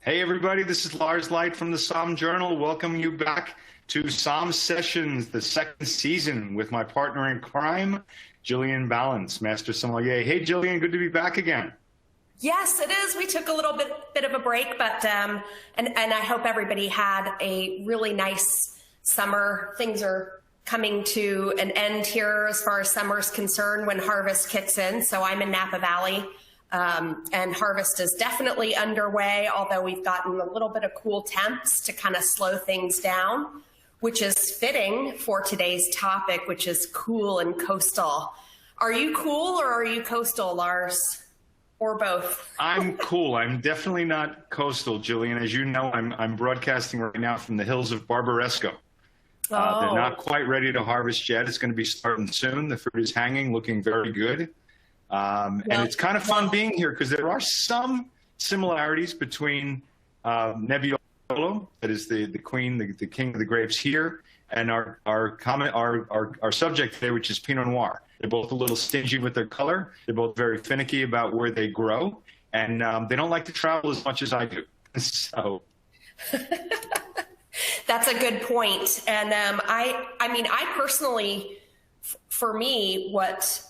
Hey everybody, this is Lars Leicht from the Somm Journal. Welcome you back to Somm Sessions, the second season with my partner in crime, Gillian Ballance, Master Sommelier. Hey Gillian, good to be back again. Yes, it is. We took a little bit of a break, but and I hope everybody had a really nice summer. Things are coming to an end here as far as summer is concerned when harvest kicks in. So I'm in Napa Valley. And harvest is definitely underway, although we've gotten a little bit of cool temps to kind of slow things down, which is fitting for today's topic, which is cool and coastal. Are you cool or are you coastal, Lars? Or both? I'm cool. I'm definitely not coastal, Gillian. As you know, I'm broadcasting right now from the hills of Barbaresco. They're not quite ready to harvest yet. It's going to be starting soon. The fruit is hanging, looking very good. And it's kind of fun being here because there are some similarities between Nebbiolo, that is the queen, the king of the grapes here, and our subject today, which is Pinot Noir. They're both a little stingy with their color. They're both very finicky about where they grow, and they don't like to travel as much as I do. So. That's a good point. And I personally, for me, what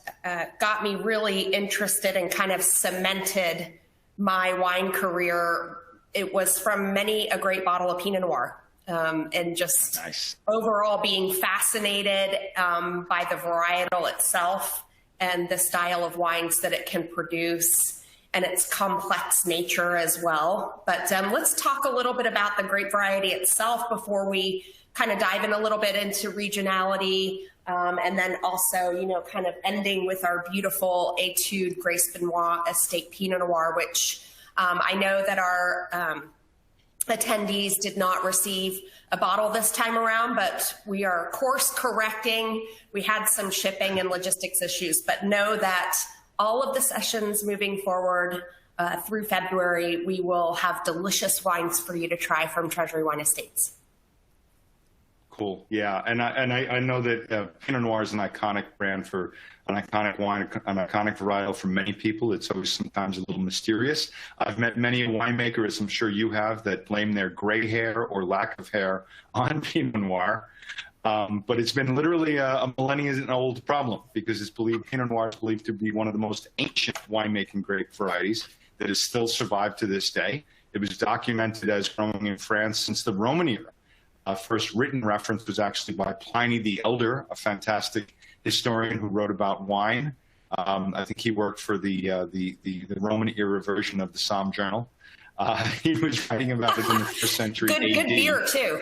got me really interested and kind of cemented my wine career, it was from many a great bottle of Pinot Noir. And just nice. Overall being fascinated by the varietal itself and the style of wines that it can produce and its complex nature as well. But let's talk a little bit about the grape variety itself before we kind of dive in a little bit into regionality. And then also, kind of ending with our beautiful Etude Grace Benoist Estate Pinot Noir, which I know that our attendees did not receive a bottle this time around, but we are course correcting. We had some shipping and logistics issues, but know that all of the sessions moving forward through February, we will have delicious wines for you to try from Treasury Wine Estates. Cool. Yeah, and I know that Pinot Noir is an iconic brand for an iconic wine, an iconic varietal for many people. It's always sometimes a little mysterious. I've met many a winemaker, as I'm sure you have, that blame their gray hair or lack of hair on Pinot Noir. But it's been literally a millennia-old problem because Pinot Noir is believed to be one of the most ancient winemaking grape varieties that has still survived to this day. It was documented as growing in France since the Roman era. First written reference was actually by Pliny the Elder, a fantastic historian who wrote about wine. I think he worked for the Roman era version of the Somm Journal. He was writing about it in the 1st century AD. Good beer too.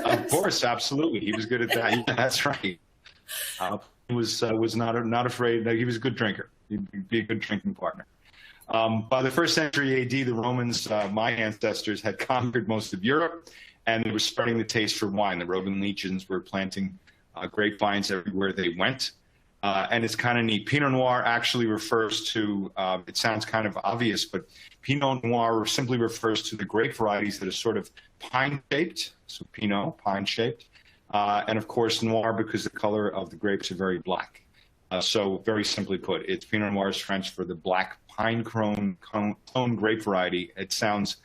Of course, absolutely. He was good at that. Yeah, that's right. He was not afraid. He was a good drinker. He'd be a good drinking partner. By the 1st century AD, the Romans, my ancestors, had conquered most of Europe, and they were spreading the taste for wine. The Roman legions were planting grapevines everywhere they went. And it's kind of neat. Pinot Noir actually refers to, it sounds kind of obvious, but Pinot Noir simply refers to the grape varieties that are sort of pine-shaped. So Pinot, pine-shaped. And of course, Noir because the color of the grapes are very black. So very simply put, it's Pinot Noir is French for the black pine cone grape variety. It sounds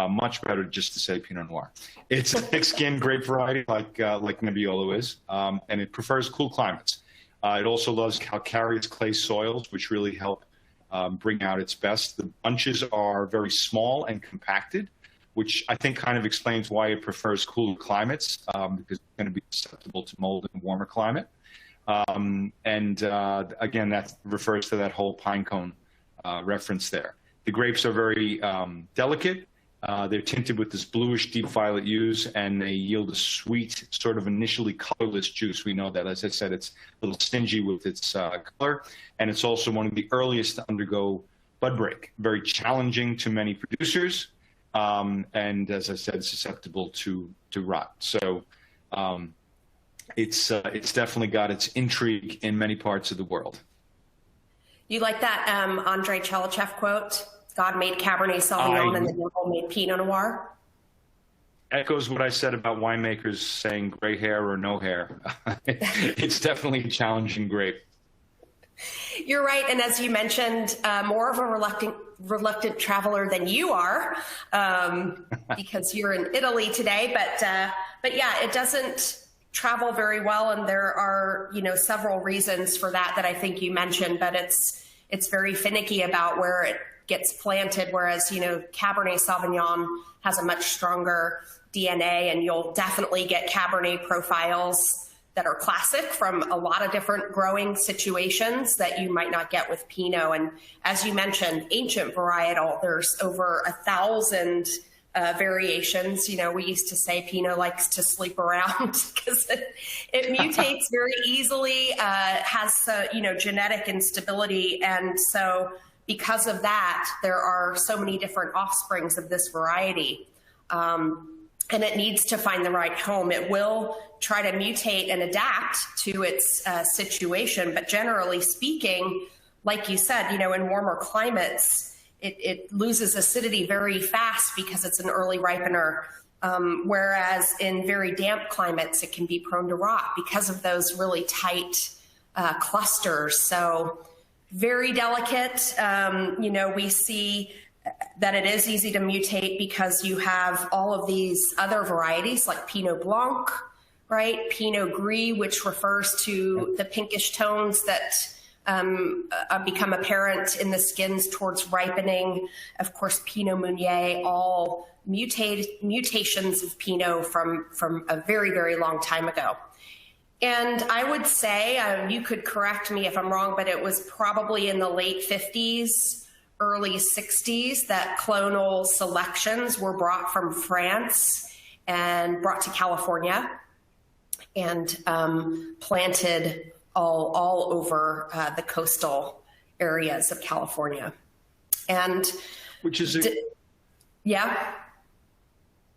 much better just to say Pinot Noir. It's a thick-skinned grape variety like Nebbiolo is, and it prefers cool climates. It also loves calcareous clay soils, which really help bring out its best. The bunches are very small and compacted, which I think kind of explains why it prefers cool climates, because it's going to be susceptible to mold in a warmer climate. Again, that refers to that whole pine cone reference there. The grapes are very delicate. They're tinted with this bluish deep violet hues, and they yield a sweet, sort of initially colorless juice. We know that, as I said, it's a little stingy with its color, and it's also one of the earliest to undergo bud break. Very challenging to many producers, and as I said, susceptible to rot. So it's definitely got its intrigue in many parts of the world. You like that Andrei Chalachev quote? God made Cabernet Sauvignon and the devil made Pinot Noir? Echoes what I said about winemakers saying gray hair or no hair. It's definitely a challenging grape. You're right. And as you mentioned, more of a reluctant traveler than you are, because you're in Italy today. But yeah, it doesn't travel very well, and there are several reasons for that I think you mentioned. But it's very finicky about where it gets planted, whereas Cabernet Sauvignon has a much stronger DNA, and you'll definitely get Cabernet profiles that are classic from a lot of different growing situations that you might not get with Pinot. And as you mentioned, ancient varietal, there's over 1,000 variations. We used to say Pinot likes to sleep around because it mutates very easily, has genetic instability. And so because of that, there are so many different offsprings of this variety. And it needs to find the right home. It will try to mutate and adapt to its situation. But generally speaking, like you said, in warmer climates, it loses acidity very fast because it's an early ripener. Whereas in very damp climates, it can be prone to rot because of those really tight clusters. So very delicate. We see that it is easy to mutate because you have all of these other varieties like Pinot Blanc, right? Pinot Gris, which refers to the pinkish tones that become apparent in the skins towards ripening. Of course, Pinot Meunier, all mutations of Pinot from a very, very long time ago. And I would say, you could correct me if I'm wrong, but it was probably in the late 50s, early 60s that clonal selections were brought from France and brought to California and planted all over the coastal areas of California. And which is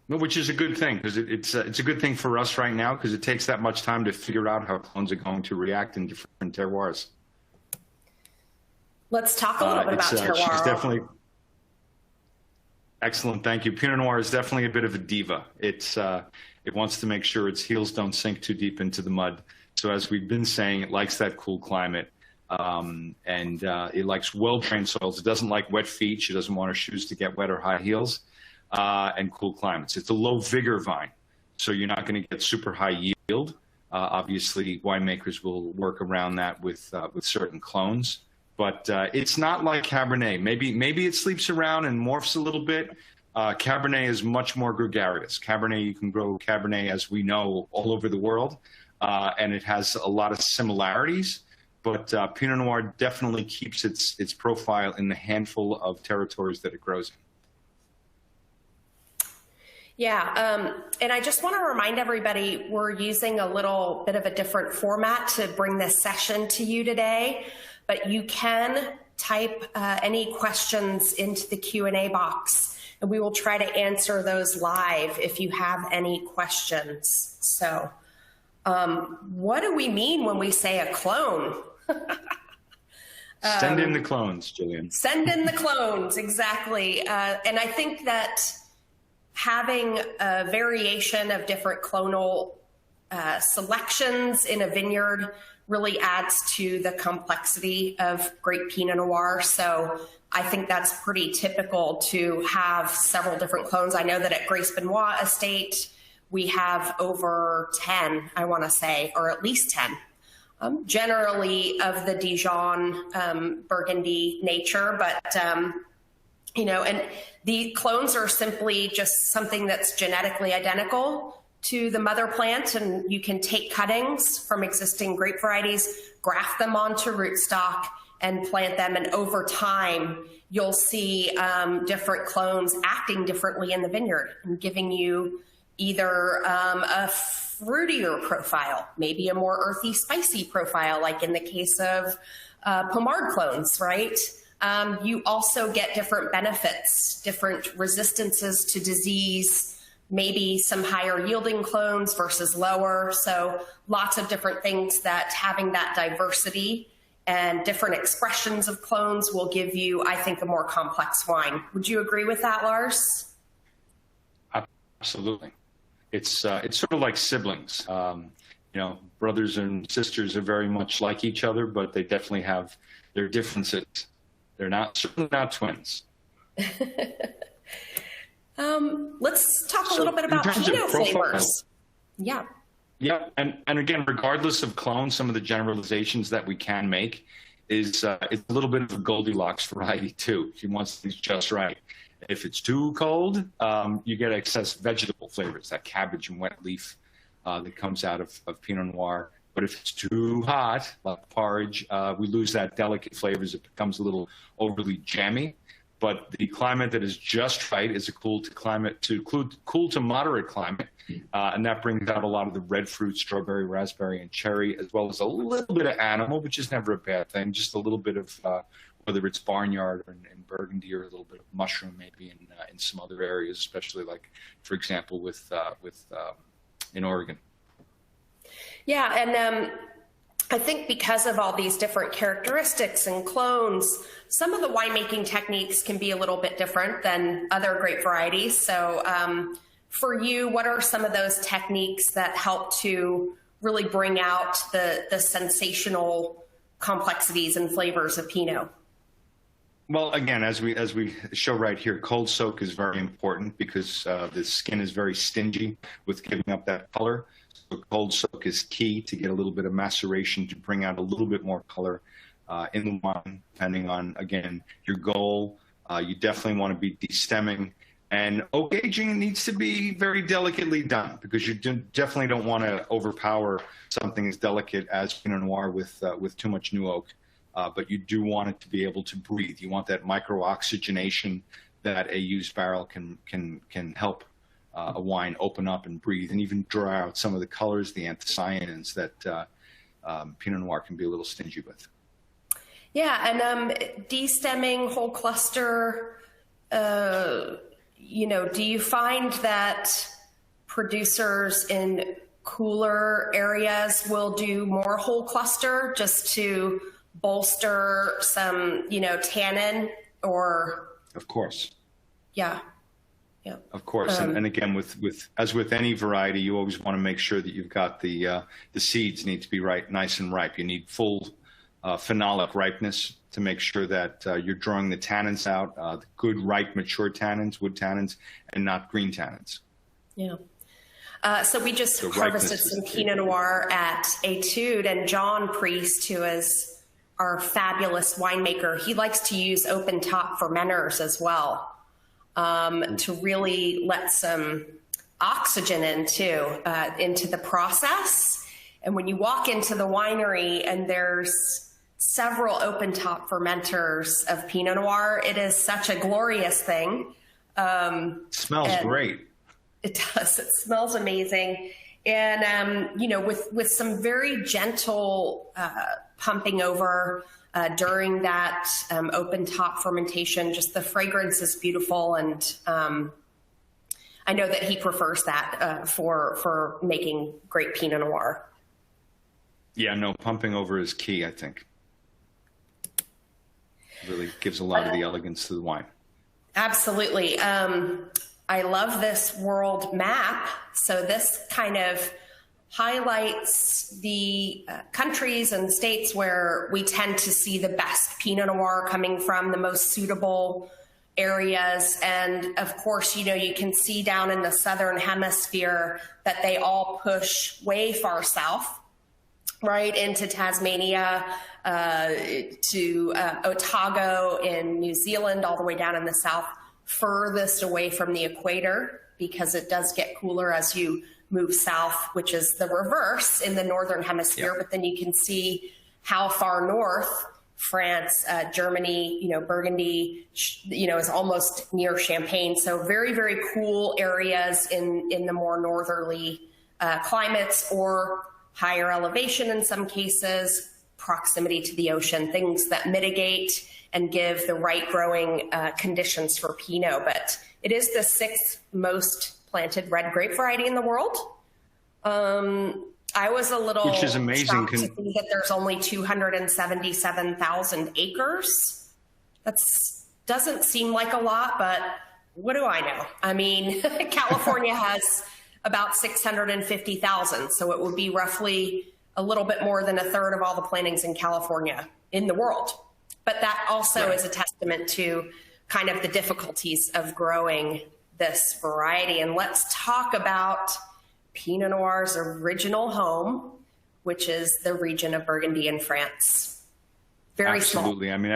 which is a good thing, because it's a good thing for us right now, because it takes that much time to figure out how clones are going to react in different terroirs. Let's talk a little bit about terroir. She's definitely excellent. Thank you. Pinot Noir is definitely a bit of a diva. It wants to make sure its heels don't sink too deep into the mud. So as we've been saying, it likes that cool climate, and it likes well-drained soils. It doesn't like wet feet. She doesn't want her shoes to get wet or high heels, and cool climates. It's a low vigor vine, so you're not going to get super high yield. Obviously, winemakers will work around that with certain clones. But it's not like Cabernet. Maybe it sleeps around and morphs a little bit. Cabernet is much more gregarious. Cabernet, you can grow Cabernet, as we know, all over the world, and it has a lot of similarities. But Pinot Noir definitely keeps its profile in the handful of territories that it grows in. Yeah, and I just want to remind everybody we're using a little bit of a different format to bring this session to you today. But you can type any questions into the Q&A box, and we will try to answer those live if you have any questions. So what do we mean when we say a clone? Send in the clones, Gillian. Send in the clones, exactly. And I think that having a variation of different clonal selections in a vineyard really adds to the complexity of great Pinot Noir. So I think that's pretty typical to have several different clones. I know that at Grace Benoist Estate, we have over 10, I want to say, or at least 10, generally of the Dijon Burgundy nature. But, and the clones are simply just something that's genetically identical to the mother plant, and you can take cuttings from existing grape varieties, graft them onto rootstock, and plant them. And over time, you'll see different clones acting differently in the vineyard and giving you either a fruitier profile, maybe a more earthy, spicy profile, like in the case of Pommard clones, right? You also get different benefits, different resistances to disease, maybe some higher yielding clones versus lower. So lots of different things that having that diversity and different expressions of clones will give you, I think, a more complex wine. Would you agree with that, Lars? Absolutely. It's sort of like siblings. Brothers and sisters are very much like each other, but they definitely have their differences. They're certainly not twins. Let's talk a little bit about Pinot flavors. Yeah. Yeah, and again, regardless of clones, some of the generalizations that we can make is it's a little bit of a Goldilocks variety too. She wants things just right. If it's too cold, you get excess vegetable flavors, that cabbage and wet leaf that comes out of Pinot Noir. But if it's too hot, like porridge, we lose that delicate flavors. It becomes a little overly jammy. But the climate that is just right is a cool to moderate climate, and that brings out a lot of the red fruit, strawberry, raspberry, and cherry, as well as a little bit of animal, which is never a bad thing. Just a little bit of whether it's barnyard or in Burgundy, or a little bit of mushroom maybe in some other areas, especially like, for example, in Oregon. Yeah, and I think because of all these different characteristics and clones, some of the winemaking techniques can be a little bit different than other grape varieties. So for you, what are some of those techniques that help to really bring out the sensational complexities and flavors of Pinot? Well, again, as we show right here, cold soak is very important because the skin is very stingy with giving up that color. So cold soak is key to get a little bit of maceration to bring out a little bit more color in the wine, depending on, again, your goal. You definitely want to be destemming. And oak aging needs to be very delicately done because you definitely don't want to overpower something as delicate as Pinot Noir with too much new oak. But you do want it to be able to breathe. You want that micro-oxygenation that a used barrel can help a wine open up and breathe and even draw out some of the colors, the anthocyanins that Pinot Noir can be a little stingy with. Yeah, and destemming, whole cluster, do you find that producers in cooler areas will do more whole cluster just to bolster some, tannin or? Of course. Yeah. Yeah. Of course. And again, as with any variety, you always want to make sure that you've got the seeds need to be nice and ripe. You need full phenolic ripeness to make sure that you're drawing the tannins out, the good, ripe, mature tannins, wood tannins, and not green tannins. Yeah. So we just harvested some Pinot Noir at Etude, and John Priest, who is our fabulous winemaker, he likes to use open top fermenters as well to really let some oxygen into the process. And when you walk into the winery and there's several open top fermenters of Pinot Noir, it is such a glorious thing. Smells great. It does. It smells amazing. And, with some very gentle pumping over during that open top fermentation, just the fragrance is beautiful. And I know that he prefers that for making great Pinot Noir. Yeah, no, pumping over is key, I think. Really gives a lot of the elegance to the wine. Absolutely. I love this world map. So this kind of highlights the countries and states where we tend to see the best Pinot Noir coming from, the most suitable areas. And of course, you can see down in the Southern Hemisphere that they all push way far south, right into Tasmania, to Otago in New Zealand, all the way down in the south, furthest away from the equator, because it does get cooler as you move south, which is the reverse in the Northern Hemisphere. But then you can see how far north France, Germany, Burgundy, is almost near Champagne. So very, very cool areas in the more northerly climates, or higher elevation in some cases, proximity to the ocean, things that mitigate and give the right growing conditions for Pinot. But it is the 6th most planted red grape variety in the world. I was a little which is amazing shocked to see that there's only 277,000 acres. That doesn't seem like a lot, but what do I know? I mean, California has about 650,000, so it would be roughly a little bit more than a third of all the plantings in California in the world. But that also is a testament to kind of the difficulties of growing this variety. And let's talk about Pinot Noir's original home, which is the region of Burgundy in France. Very Absolutely. small. I mean,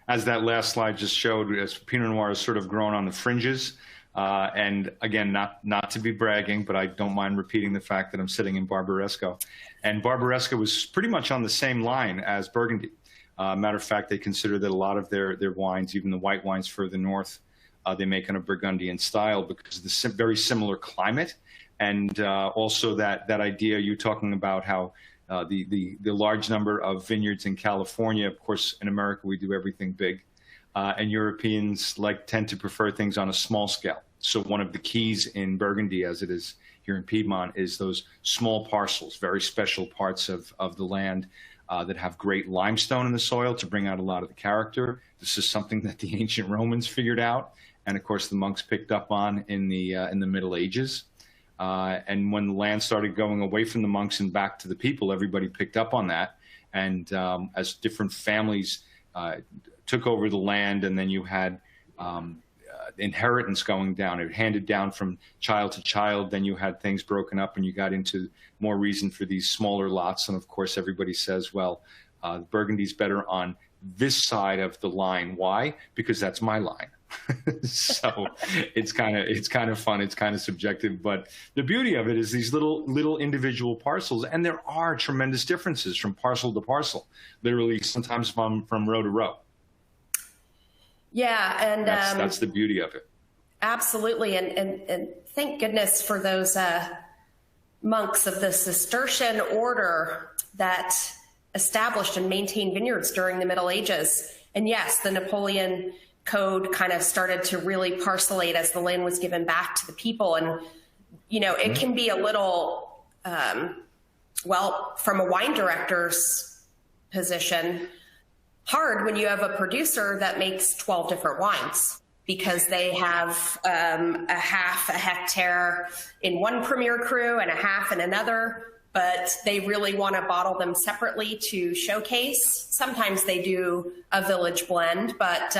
as that last slide just showed, as Pinot Noir has sort of grown on the fringes. And again, not to be bragging, but I don't mind repeating the fact that I'm sitting in Barbaresco. And Barbaresco was pretty much on the same line as Burgundy. Matter of fact, they consider that a lot of their wines, even the white wines further north, they make in a Burgundian style because of the very similar climate. And also that idea you're talking about, how the large number of vineyards in California. Of course, in America, we do everything big. And Europeans tend to prefer things on a small scale. So one of the keys in Burgundy, as it is here in Piedmont, is those small parcels, very special parts of the land that have great limestone in the soil to bring out a lot of the character. This is something that the ancient Romans figured out, and of course the monks picked up on in the Middle Ages. And when the land started going away from the monks and back to the people, everybody picked up on that. And as different families took over the land, and then you had inheritance going down, it handed down from child to child, then you had things broken up and you got into more reason for these smaller lots. And of course, everybody says, well, Burgundy's better on this side of the line. Why? Because that's my line. So it's kind of fun. It's kind of subjective, but the beauty of it is these little individual parcels, and there are tremendous differences from parcel to parcel, literally sometimes from row to row. Yeah, and that's the beauty of it. Absolutely, and thank goodness for those monks of the Cistercian order that established and maintained vineyards during the Middle Ages. And yes, the Napoleon Code kind of started to really parcellate as the land was given back to the people. And, it can be a little, from a wine director's position, hard when you have a producer that makes 12 different wines, because they have a half a hectare in one Premier Cru and a half in another, but they really want to bottle them separately to showcase. Sometimes they do a village blend, but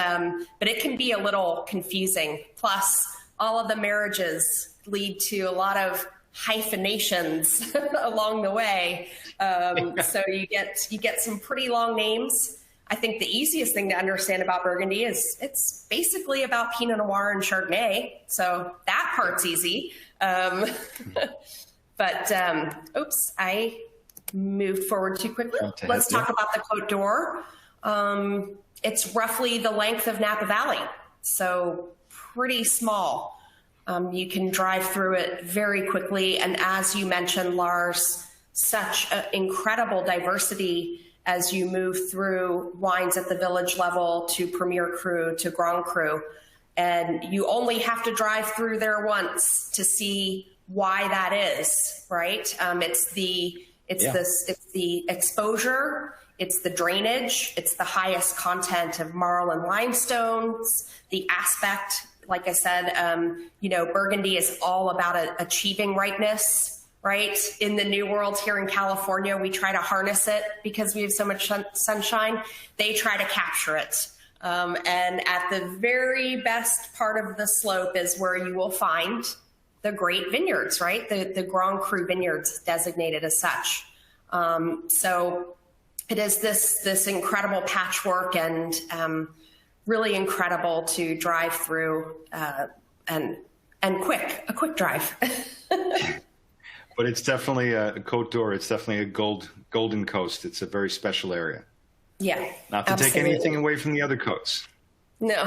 it can be a little confusing. Plus, all of the marriages lead to a lot of hyphenations along the way. So you get some pretty long names. I think the easiest thing to understand about Burgundy is it's basically about Pinot Noir and Chardonnay. So that part's easy. But, oops, I moved forward too quickly. Let's talk about the Côte d'Or. It's roughly the length of Napa Valley, so pretty small. You can drive through it very quickly. And as you mentioned, Lars, such an incredible diversity as you move through wines at the village level to Premier Cru to Grand Cru. And you only have to drive through there once to see why that is, right? It's the exposure, it's the drainage, it's the highest content of marl and limestones, the aspect, like I said, Burgundy is all about achieving ripeness, right? In the New World here in California, we try to harness it because we have so much sunshine. They try to capture it. And at the very best part of the slope is where you will find the great vineyards, right? The Grand Cru vineyards designated as such. So it is this incredible patchwork and really incredible to drive through and a quick drive. But it's definitely a Côte d'Or. It's definitely a golden coast. It's a very special area. Yeah, not to take anything away from the other coasts. No.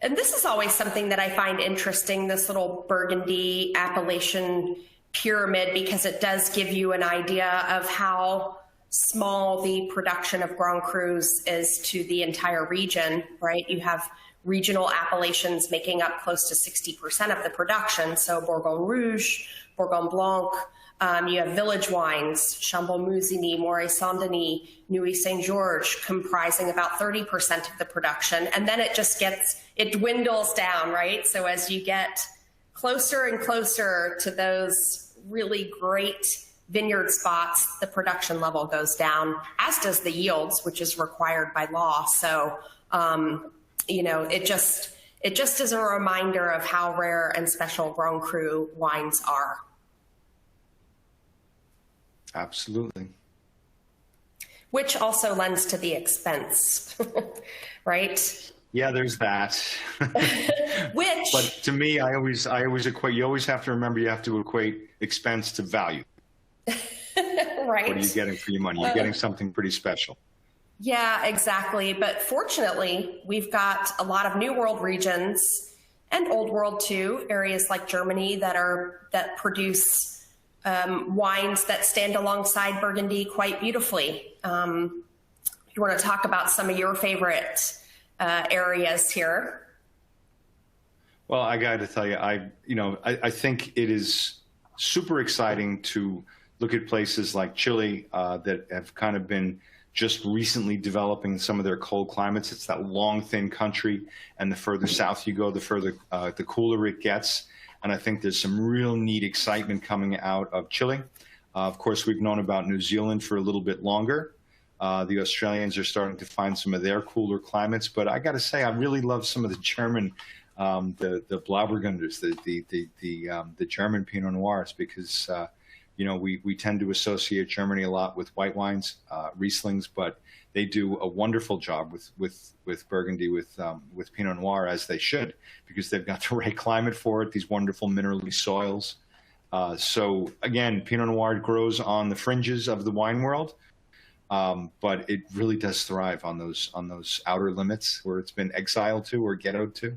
And this is always something that I find interesting, this little Burgundy Appellation pyramid, because it does give you an idea of how small the production of Grand Crus is to the entire region, right? You have regional appellations making up close to 60% of the production. So Bourgogne Rouge, Bourgogne Blanc, you have village wines, Chambon-Musigny, Moret-Saint-Denis, Nuits-Saint-Georges, comprising about 30% of the production. And then it dwindles down, right? So as you get closer and closer to those really great vineyard spots, the production level goes down, as does the yields, which is required by law. So, it just is a reminder of how rare and special Grand Cru wines are. Absolutely. Which also lends to the expense, right? Yeah, there's that. But to me, I always equate, you always have to remember, you have to equate expense to value. Right. What are you getting for your money? You're getting something pretty special. Yeah, exactly. But fortunately, we've got a lot of New World regions and Old World too, areas like Germany that produce wines that stand alongside Burgundy quite beautifully. You want to talk about some of your favorite areas here? Well, I got to tell you, I think it is super exciting to look at places like Chile that have kind of been just recently developing some of their cold climates. It's that long, thin country, and the further south you go, the further, the cooler it gets. And I think there's some real neat excitement coming out of Chile. Of course, we've known about New Zealand for a little bit longer. The Australians are starting to find some of their cooler climates, but I got to say, I really love some of the German, the Blauburgunders, the German Pinot Noirs, because we tend to associate Germany a lot with white wines, Rieslings, but they do a wonderful job with Burgundy, with Pinot Noir, as they should, because they've got the right climate for it, these wonderful minerally soils. So again, Pinot Noir grows on the fringes of the wine world. But it really does thrive on those outer limits where it's been exiled to or ghettoed to.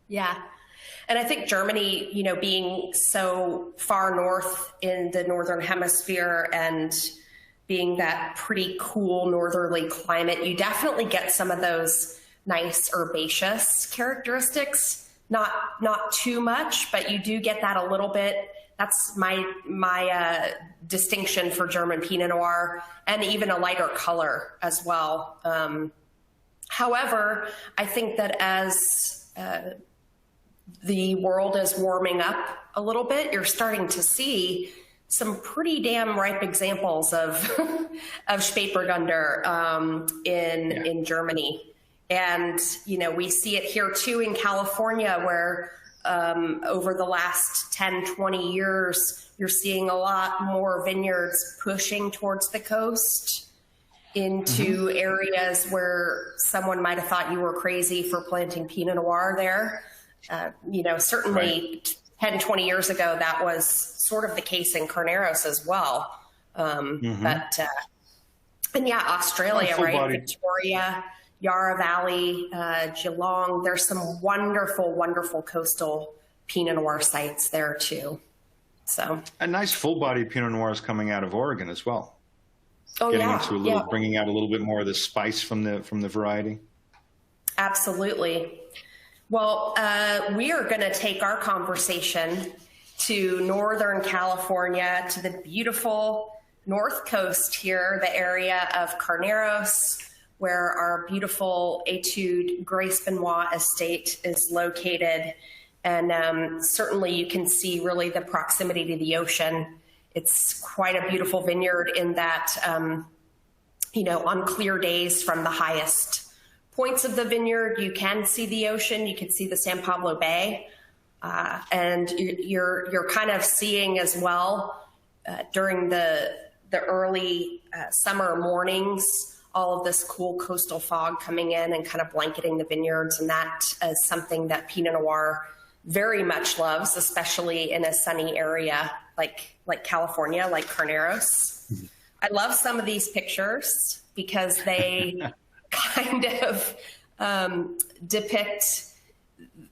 Yeah. And I think Germany, being so far north in the Northern Hemisphere and being that pretty cool northerly climate, you definitely get some of those nice herbaceous characteristics. Not too much, but you do get that a little bit. That's my distinction for German Pinot Noir, and even a lighter color as well. However, I think that as the world is warming up a little bit, you're starting to see some pretty damn ripe examples of Spätburgunder in Germany. And, we see it here too in California, where over the last 10, 20 years, you're seeing a lot more vineyards pushing towards the coast into areas where someone might have thought you were crazy for planting Pinot Noir there. Certainly 10, 20 years ago, that was sort of the case in Carneros as well. Australia, right? Victoria, Yarra Valley, Geelong. There's some wonderful, wonderful coastal Pinot Noir sites there too. So a nice full body Pinot Noir is coming out of Oregon as well. Oh, Bringing out a little bit more of the spice from the variety. Absolutely. Well, we are going to take our conversation to Northern California, to the beautiful North Coast here, the area of Carneros, where our beautiful Etude Grace Benoist estate is located. And certainly you can see really the proximity to the ocean. It's quite a beautiful vineyard in that, on clear days from the highest points of the vineyard, you can see the ocean, you can see the San Pablo Bay. And you're kind of seeing as well during the early summer mornings, all of this cool coastal fog coming in and kind of blanketing the vineyards. And that is something that Pinot Noir very much loves, especially in a sunny area like California, like Carneros. I love some of these pictures because they kind of depict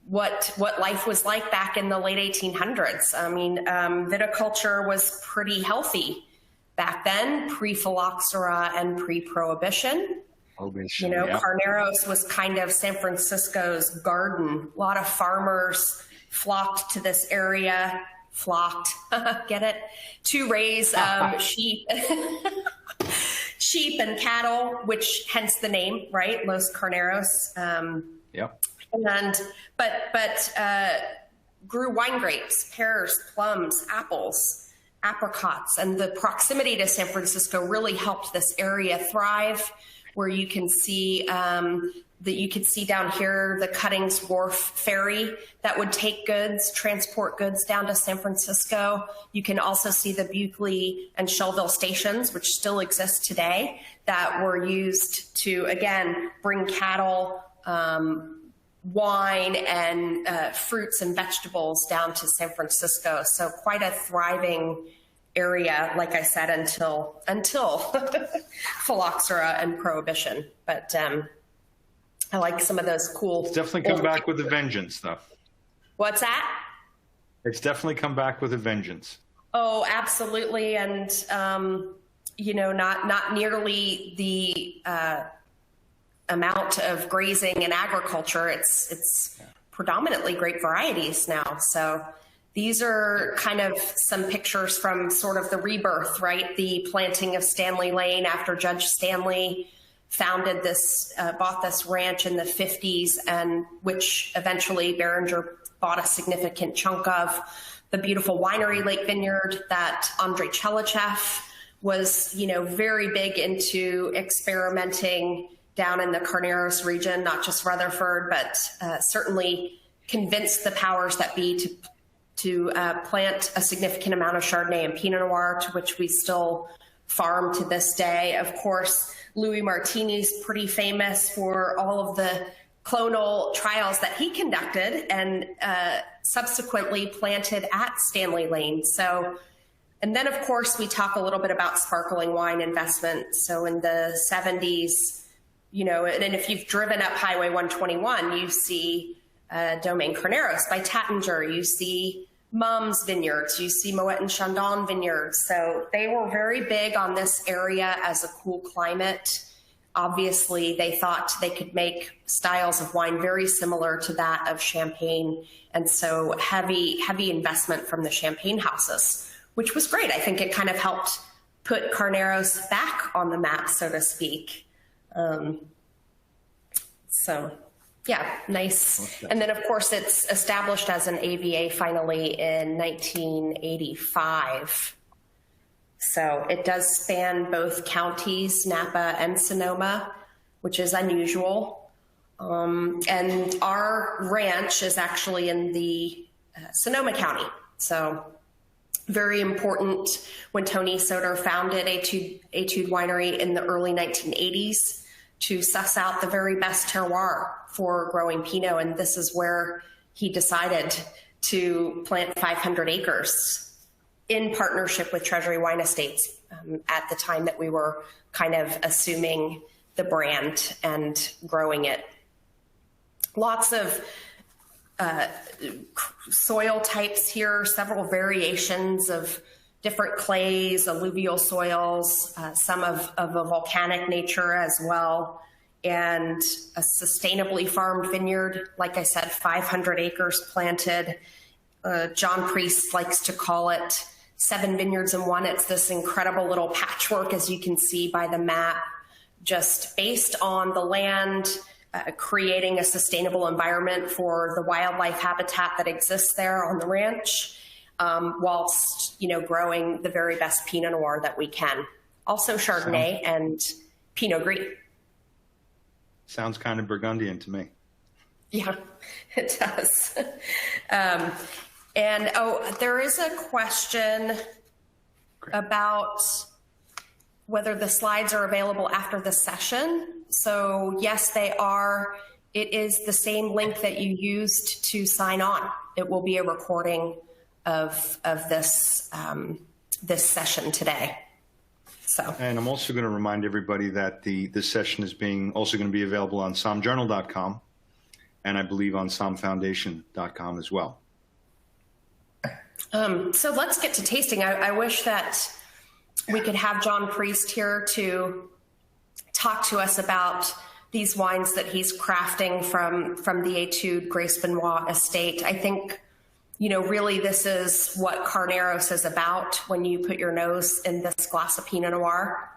what life was like back in the late 1800s. I mean, viticulture was pretty healthy back then, pre-phylloxera and pre-prohibition. Carneros was kind of San Francisco's garden. A lot of farmers flocked to this area, get it? To raise sheep. Sheep and cattle, which hence the name, right? Los Carneros. But grew wine grapes, pears, plums, apples, apricots, and the proximity to San Francisco really helped this area thrive, where you can see down here the Cuttings Wharf ferry that would take goods, transport goods down to San Francisco. You can also see the Buckley and Shelville stations, which still exist today, that were used to, again, bring cattle, wine, and fruits and vegetables down to San Francisco. So quite a thriving area, like I said, until phylloxera and Prohibition. But I like some of those cool. It's definitely come back with a vengeance, though. What's that? It's definitely come back with a vengeance. Oh, absolutely. And, not nearly the amount of grazing and agriculture. It's predominantly grape varieties now. So these are kind of some pictures from sort of the rebirth, right? The planting of Stanley Lane after Judge Stanley bought this ranch in the 50s, and which eventually Behringer bought a significant chunk of. The beautiful winery Lake Vineyard that Andrei Chelichev was, very big into experimenting down in the Carneros region, not just Rutherford, but certainly convinced the powers that be to plant a significant amount of Chardonnay and Pinot Noir, to which we still farm to this day. Of course, Louis Martini's pretty famous for all of the clonal trials that he conducted and subsequently planted at Stanley Lane. So, and then of course we talk a little bit about sparkling wine investment. So in the 70s, and if you've driven up Highway 121, you see Domaine Carneros by Tattinger, you see Mum's Vineyards, you see Moet and Chandon Vineyards. So they were very big on this area as a cool climate. Obviously, they thought they could make styles of wine very similar to that of Champagne. And so heavy investment from the Champagne houses, which was great. I think it kind of helped put Carneros back on the map, so to speak. Yeah, nice. Okay. And then, of course, it's established as an AVA finally in 1985. So it does span both counties, Napa and Sonoma, which is unusual. And our ranch is actually in the Sonoma County. So very important. When Tony Soter founded Etude Winery in the early 1980s, to suss out the very best terroir for growing Pinot. And this is where he decided to plant 500 acres in partnership with Treasury Wine Estates at the time that we were kind of assuming the brand and growing it. Lots of soil types here, several variations of different clays, alluvial soils, some of a volcanic nature as well, and a sustainably farmed vineyard. Like I said, 500 acres planted. John Priest likes to call it 7 vineyards in one. It's this incredible little patchwork, as you can see by the map, just based on the land, creating a sustainable environment for the wildlife habitat that exists there on the ranch. Whilst, growing the very best Pinot Noir that we can. Also Chardonnay and Pinot Gris. Sounds kind of Burgundian to me. Yeah, it does. There is a question about whether the slides are available after the session. So yes, they are. It is the same link that you used to sign on. It will be a recording of this this session today. So, and I'm also going to remind everybody that this session is also going to be available on sommjournal.com, and I believe on SommFoundation.com as well. So let's get to tasting. I wish that we could have John Priest here to talk to us about these wines that he's crafting from the Etude Grace Benoist estate. I think, really this is what Carneros is about when you put your nose in this glass of Pinot Noir.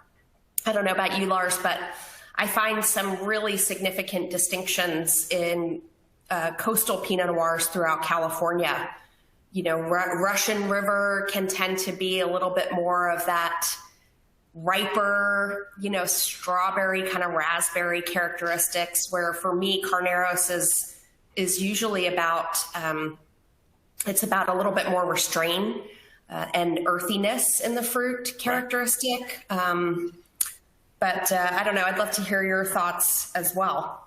I don't know about you, Lars, but I find some really significant distinctions in coastal Pinot Noirs throughout California. Russian River can tend to be a little bit more of that riper, strawberry kind of raspberry characteristics, where for me, Carneros is usually about, it's about a little bit more restraint and earthiness in the fruit characteristic. But I don't know, I'd love to hear your thoughts as well.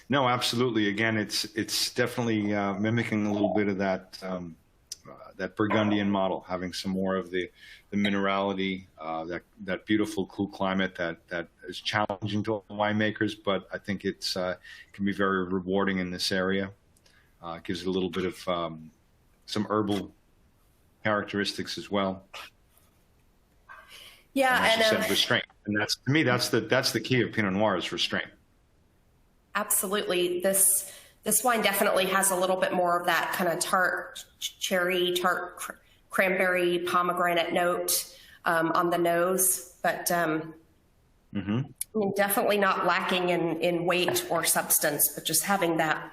No, absolutely. Again, it's definitely mimicking a little bit of that that Burgundian model, having some more of the minerality, that beautiful, cool climate that is challenging to winemakers, but I think it's can be very rewarding in this area. It gives it a little bit of some herbal characteristics as well. Yeah, and as you said, restraint, and that's, to me, that's the key of Pinot Noir, is restraint. Absolutely. This wine definitely has a little bit more of that kind of tart cherry, tart cranberry, pomegranate note on the nose, but definitely not lacking in weight or substance, but just having that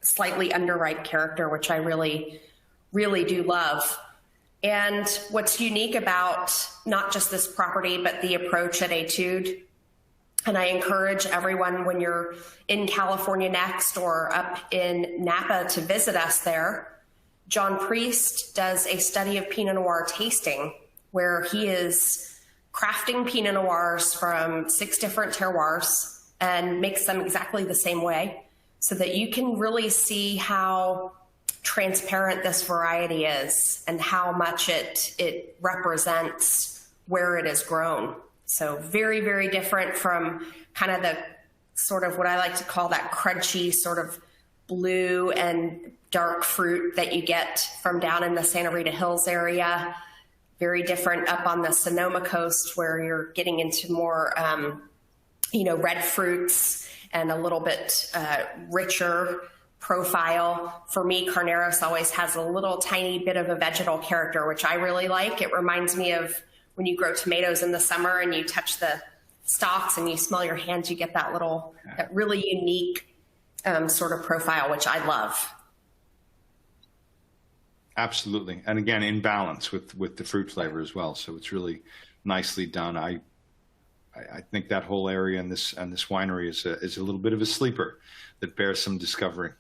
slightly underripe character, which I really, really do love. And what's unique about not just this property, but the approach at Etude, and I encourage everyone, when you're in California next or up in Napa, to visit us there. John Priest does a study of Pinot Noir tasting, where he is crafting Pinot Noirs from 6 different terroirs and makes them exactly the same way, so that you can really see how transparent this variety is and how much it represents where it is grown. So very, very different from kind of the sort of what I like to call that crunchy sort of blue and dark fruit that you get from down in the Santa Rita Hills area. Very different up on the Sonoma coast, where you're getting into more, red fruits and a little bit richer profile. For me, Carneros always has a little tiny bit of a vegetal character, which I really like. It reminds me of when you grow tomatoes in the summer and you touch the stalks and you smell your hands, you get that really unique sort of profile, which I love. Absolutely. And again, in balance with the fruit flavor as well. So it's really nicely done. I think that whole area and this winery is a little bit of a sleeper that bears some discovery.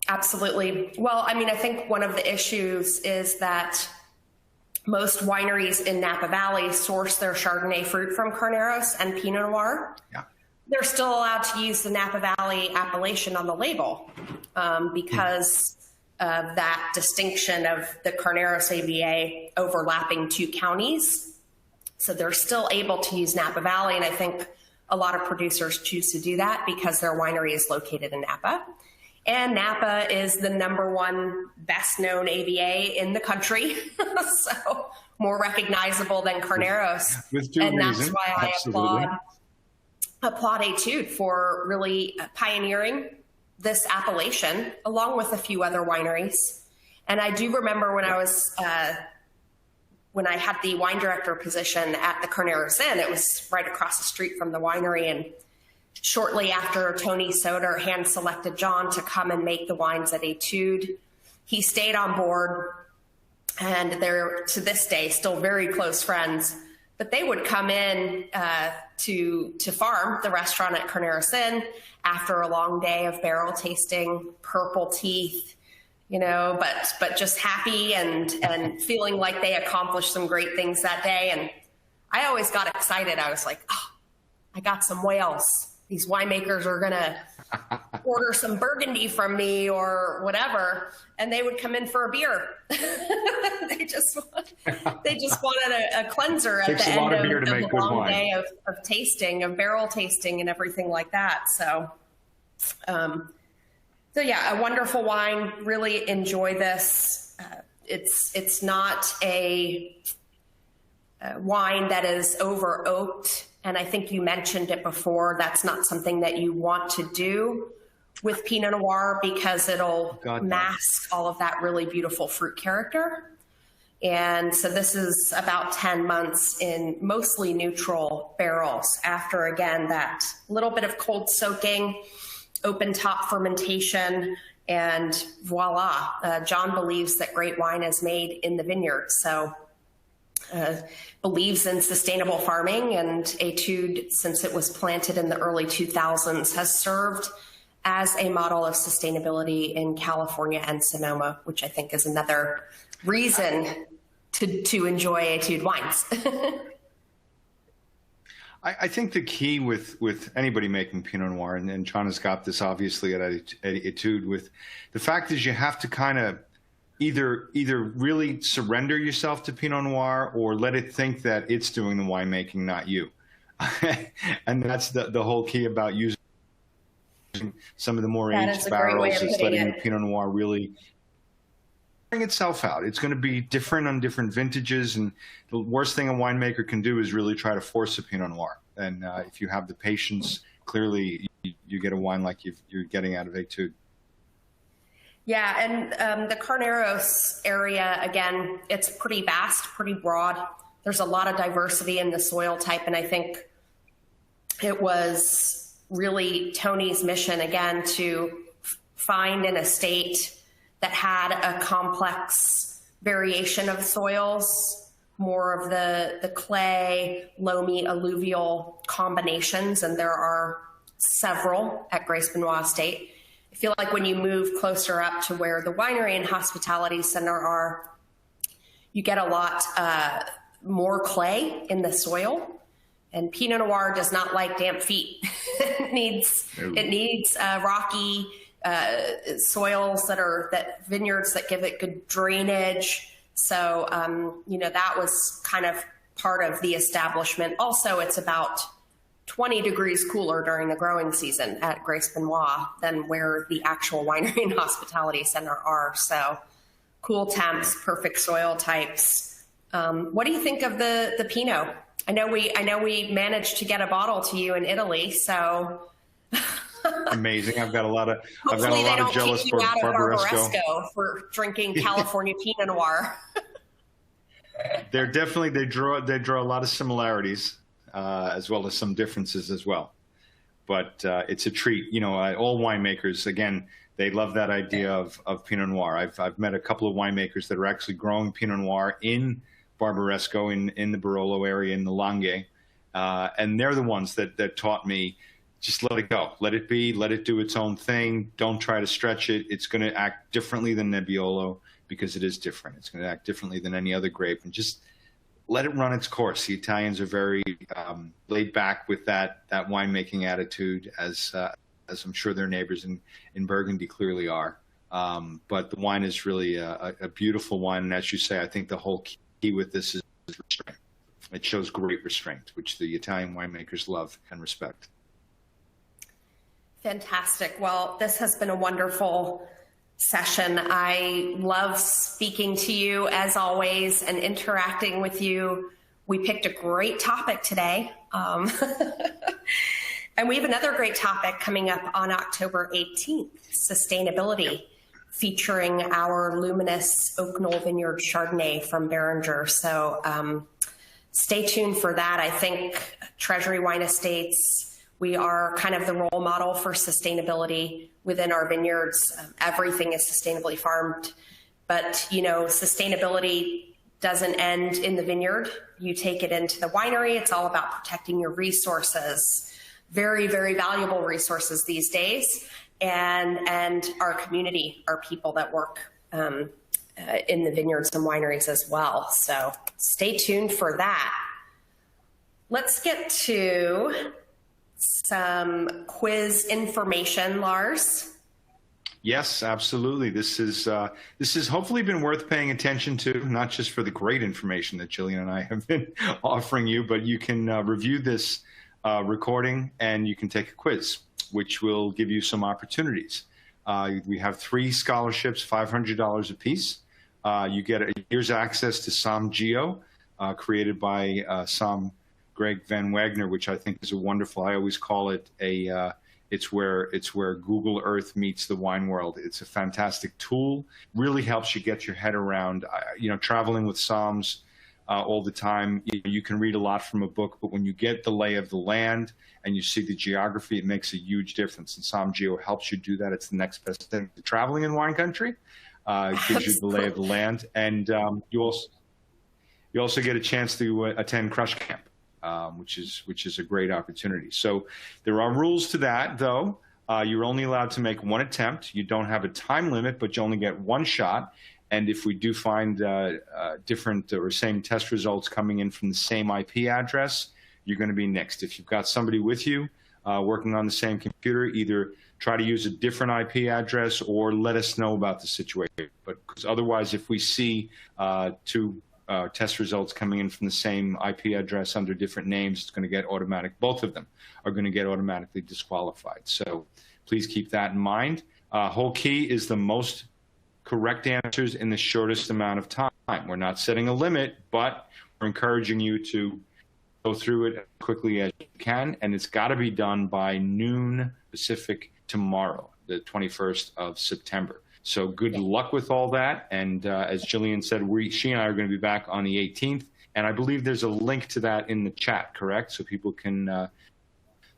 Absolutely. Well, I mean, I think one of the issues is that most wineries in Napa Valley source their Chardonnay fruit from Carneros and Pinot Noir. Yeah. They're still allowed to use the Napa Valley appellation on the label because of that distinction of the Carneros AVA overlapping 2 counties. So they're still able to use Napa Valley, and I think a lot of producers choose to do that because their winery is located in Napa. And Napa is the #1 best known AVA in the country. So more recognizable than Carneros. With due and reason. That's why Absolutely. I applaud Etude for really pioneering this appellation, along with a few other wineries. And I do remember when I was, when I had the wine director position at the Carneros Inn, it was right across the street from the winery. And shortly after Tony Soder hand-selected John to come and make the wines at Etude, he stayed on board, and they're, to this day, still very close friends. But they would come in to farm the restaurant at Carneros Inn after a long day of barrel tasting, purple teeth, but just happy and feeling like they accomplished some great things that day. And I always got excited. I was like, oh, I got some whales. These winemakers are going to order some Burgundy from me or whatever. And they would come in for a beer. They just wanted a cleanser at the end of the long day of tasting, of barrel tasting and everything like that. So yeah, a wonderful wine. Really enjoy this. It's not a wine that is over oaked. And I think you mentioned it before. That's not something that you want to do with Pinot Noir because it'll mask all of that really beautiful fruit character. And so this is about 10 months in mostly neutral barrels after, again, that little bit of cold soaking, open top fermentation, and voila, John believes that great wine is made in the vineyard. So believes in sustainable farming, and Etude, since it was planted in the early 2000s, has served as a model of sustainability in California and Sonoma, which I think is another reason to enjoy Etude wines. I think the key with anybody making Pinot Noir, and John has got this obviously at Etude, with the fact is you have to kind of either really surrender yourself to Pinot Noir or let it think that it's doing the winemaking, not you. And that's the whole key about using some of the more aged barrels, is letting the Pinot Noir really bring itself out. It's going to be different on different vintages, and the worst thing a winemaker can do is really try to force a Pinot Noir. And if you have the patience, clearly you get a wine like you're getting out of Etude. Yeah, and the Carneros area, again, it's pretty vast, pretty broad. There's a lot of diversity in the soil type, and I think it was really Tony's mission, again, to find an estate that had a complex variation of soils, more of the clay, loamy, alluvial combinations, and there are several at Grace Benoist Estate. I feel like when you move closer up to where the winery and hospitality center are, you get a lot more clay in the soil. And Pinot Noir does not like damp feet. It needs rocky soils that vineyards that give it good drainage. So, that was kind of part of the establishment. Also, it's about 20 degrees cooler during the growing season at Grace Benoist than where the actual winery and hospitality center are. So cool temps, perfect soil types. What do you think of the Pinot? I know we managed to get a bottle to you in Italy, so amazing. I've got a lot of hopefully they don't jealous kick you out of Barbaresco for drinking California Pinot Noir. They draw a lot of similarities, as well as some differences as well. But it's a treat. All winemakers, again, they love that idea of Pinot Noir. I've met a couple of winemakers that are actually growing Pinot Noir in Barbaresco in the Barolo area, in the Langhe. And they're the ones that taught me, just let it go. Let it be. Let it do its own thing. Don't try to stretch it. It's going to act differently than Nebbiolo because it is different. It's going to act differently than any other grape. And just let it run its course. The Italians are very laid back with that winemaking attitude, as I'm sure their neighbors in Burgundy clearly are. But the wine is really a beautiful wine. And as you say, I think the whole key with this is restraint. It shows great restraint, which the Italian winemakers love and respect. Fantastic. Well, this has been a wonderful session. I love speaking to you as always and interacting with you. We picked a great topic today. And we have another great topic coming up on October 18th, sustainability, featuring our luminous Oak Knoll Vineyard Chardonnay from Beringer. So stay tuned for that. I think Treasury Wine Estates, we are kind of the role model for sustainability within our vineyards. Everything is sustainably farmed, but sustainability doesn't end in the vineyard. You take it into the winery. It's all about protecting your resources, very, very valuable resources these days, and our community, our people that work in the vineyards and wineries as well. So stay tuned for that. Let's get to some quiz information, Lars. Yes, absolutely. This has hopefully been worth paying attention to, not just for the great information that Gillian and I have been offering you, but you can review this recording and you can take a quiz, which will give you some opportunities. We have 3 scholarships, $500 apiece. You get a year's access to Somm Geo, created by Somm Greg Van Wagner, which I think is a wonderful. I always call it it's where Google Earth meets the wine world. It's a fantastic tool. Really helps you get your head around, traveling with Somm's all the time. You can read a lot from a book, but when you get the lay of the land and you see the geography, it makes a huge difference. And SommGeo helps you do that. It's the next best thing to traveling in wine country. It gives you the lay of the land. And you also get a chance to attend Crush Camp, which is a great opportunity. So there are rules to that, though. You're only allowed to make one attempt. You don't have a time limit, but you only get one shot. And if we do find different or same test results coming in from the same IP address, you're going to be next. If you've got somebody with you working on the same computer, either try to use a different IP address or let us know about the situation. But because otherwise, if we see two test results coming in from the same IP address under different names, it's going to get automatic. Both of them are going to get automatically disqualified. So please keep that in mind. Whole key is the most correct answers in the shortest amount of time. We're not setting a limit, but we're encouraging you to go through it as quickly as you can, and it's got to be done by noon Pacific tomorrow, the 21st of September. So good luck with all that, and as Gillian said, she and I are going to be back on the 18th, and I believe there's a link to that in the chat, correct? So people can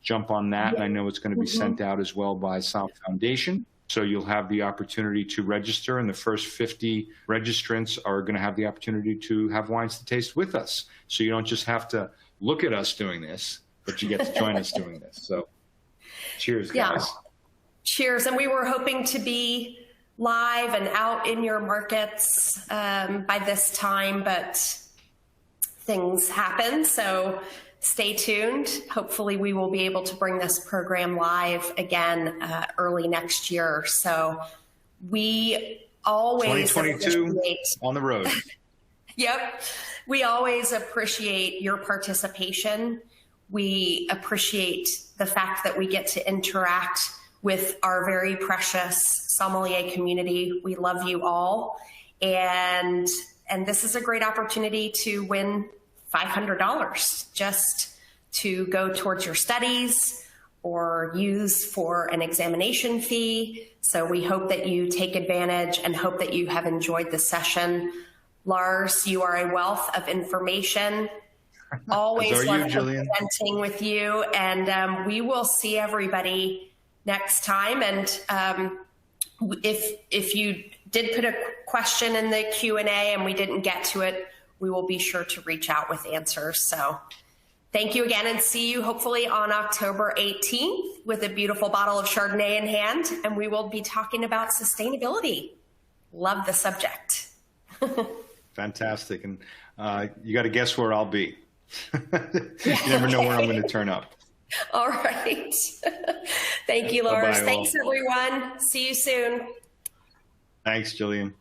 jump on that, and I know it's going to be sent out as well by SommFoundation. So you'll have the opportunity to register, and the first 50 registrants are going to have the opportunity to have wines to taste with us. So you don't just have to look at us doing this, but you get to join us doing this. So cheers, guys. Cheers. And we were hoping to be live and out in your markets by this time, but things happen. So stay tuned. Hopefully we will be able to bring this program live again early next year. So we always 2022 on the road. Yep. We always appreciate your participation. We appreciate the fact that we get to interact with our very precious sommelier community. We love you all. And this is a great opportunity to win $500 just to go towards your studies or use for an examination fee. So we hope that you take advantage and hope that you have enjoyed the session. Lars, you are a wealth of information. Always love presenting with you. And we will see everybody next time. And if you did put a question in the Q&A and we didn't get to it, we will be sure to reach out with answers. So thank you again, and see you hopefully on October 18th with a beautiful bottle of Chardonnay in hand. And we will be talking about sustainability. Love the subject. Fantastic. And you got to guess where I'll be. You never know where I'm going to turn up. All right. Thank you, Lars. Thanks, everyone. See you soon. Thanks, Gillian.